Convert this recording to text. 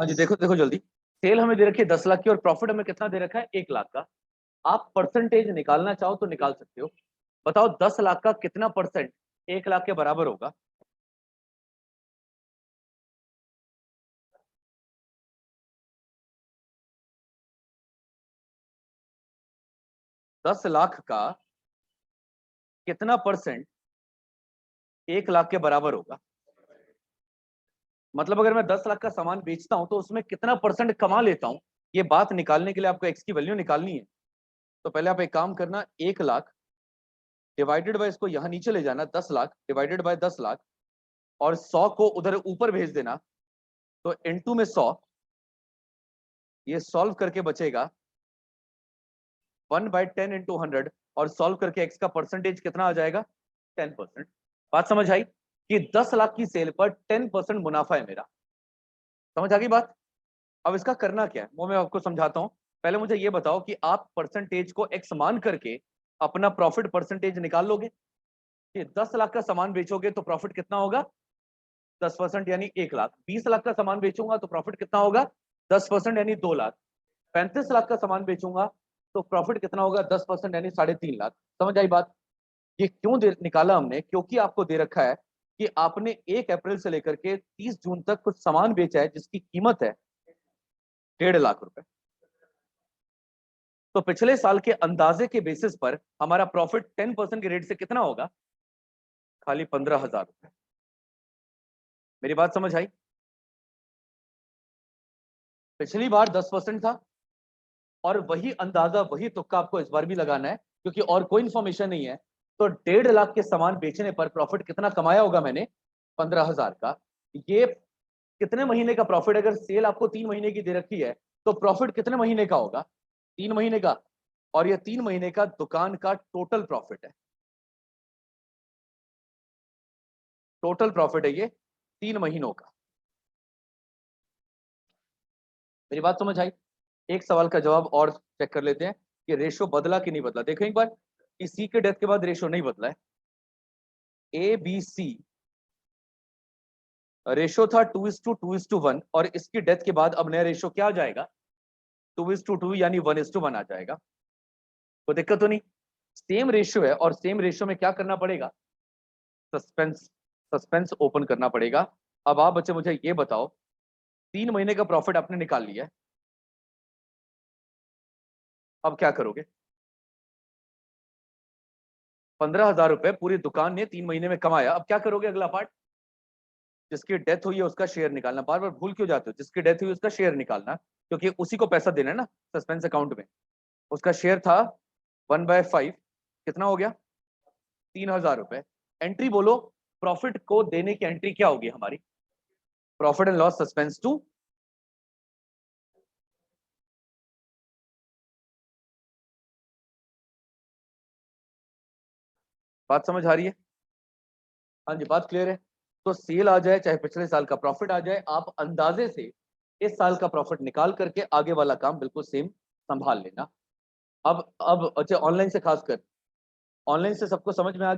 हाँ जी, देखो देखो जल्दी। सेल हमें दे रखी है 10 लाख की और प्रॉफिट हमें कितना दे रखा है 1 लाख का। आप परसेंटेज निकालना चाहो तो निकाल सकते हो। बताओ 10 लाख का कितना परसेंट 1 लाख के बराबर होगा। 10 लाख का कितना परसेंट 1 लाख के बराबर होगा। मतलब अगर मैं 10 लाख का सामान बेचता हूं तो उसमें कितना परसेंट कमा लेता हूं। ये बात निकालने के लिए आपको एक्स की वैल्यू निकालनी है। तो पहले आप एक काम करना, 1 लाख डिवाइडेड बाय, इसको यहां नीचे ले जाना, 10 लाख डिवाइडेड बाय 10 लाख, और 100 को उधर ऊपर भेज देना। तो इनटू में 100, ये सॉल्व करके बचेगा 1/10 इंटू 100, और सॉल्व करके एक्स का परसेंटेज कितना आ जाएगा 10%। बात समझ आई कि 10 लाख की सेल पर 10% मुनाफा है मेरा। समझ आ गई बात। अब इसका करना क्या है वो मैं आपको समझाता हूं। पहले मुझे ये बताओ कि आप परसेंटेज को एक्स मान करके अपना प्रॉफिट परसेंटेज निकाल लोगे कि 10 लाख का सामान बेचोगे तो प्रॉफिट कितना होगा 10% यानी 1 लाख। 20 लाख का सामान बेचूंगा तो प्रॉफिट कितना होगा 10% यानी 2 लाख। 35 लाख का सामान बेचूंगा तो प्रॉफिट कितना होगा 10% यानी 3.5 लाख। समझ आई बात। ये क्यों निकाला हमने, क्योंकि आपको दे रखा है कि आपने 1 अप्रैल से लेकर के 30 जून तक कुछ सामान बेचा है जिसकी कीमत है 1.5 लाख रुपए। तो पिछले साल के अंदाजे के बेसिस पर हमारा प्रॉफिट 10% के रेट से कितना होगा, खाली 15,000 रुपए। मेरी बात समझ आई। पिछली बार 10% था, और वही अंदाजा वही तुक्का आपको इस बार भी लगाना है क्योंकि और कोई इंफॉर्मेशन नहीं है। तो 1.5 लाख के सामान बेचने पर प्रॉफिट कितना कमाया होगा मैंने, 15,000 का। ये कितने महीने का प्रॉफिट, अगर सेल आपको 3 महीने की दे रखी है तो प्रॉफिट कितने महीने का होगा 3 महीने का। और ये 3 महीने का दुकान का टोटल प्रॉफिट है। टोटल प्रॉफिट है ये 3 महीनों का। मेरी बात समझ आई। एक सवाल का जवाब और चेक कर लेते हैं कि रेशो बदला कि नहीं बदला। देखो एक बार, सी के डेथ के बाद रेशो नहीं बदला है। ए बी सी रेशो था 2:2:1, और इसकी डेथ के बाद अब नया रेशो क्या आ जाएगा 2:2 यानी 1:1 आ जाएगा। कोई दिक्कत तो नहीं। सेम रेशियो है और सेम रेशियो में क्या करना पड़ेगा, सस्पेंस सस्पेंस ओपन करना पड़ेगा। अब आप बच्चे मुझे ये बताओ, 3 महीने का प्रॉफिट आपने निकाल लिया है, अब क्या करोगे। 15,000 रुपए पूरी दुकान ने 3 महीने में कमाया, अब क्या करोगे अगला पार्ट। जिसकी डेथ हुई है उसका शेयर निकालना। बार बार भूल क्यों जाते हो, जिसकी डेथ हुई उसका शेयर निकालना, क्योंकि उसी को पैसा देना है ना सस्पेंस अकाउंट में। उसका शेयर था 1/5, कितना हो गया 3,000 रुपए। एंट्री बोलो, प्रॉफिट को देने की एंट्री क्या होगी हमारी, profit and loss suspense too. बात समझ आ रही है। हाँ जी, बात क्लियर है। तो सेल आ जाए चाहे पिछले साल का प्रॉफिट आ जाए, आप अंदाजे से इस साल का प्रॉफिट निकाल करके आगे वाला काम बिल्कुल सेम संभाल लेना। अब अच्छा, ऑनलाइन से खासकर ऑनलाइन से सबको समझ में आ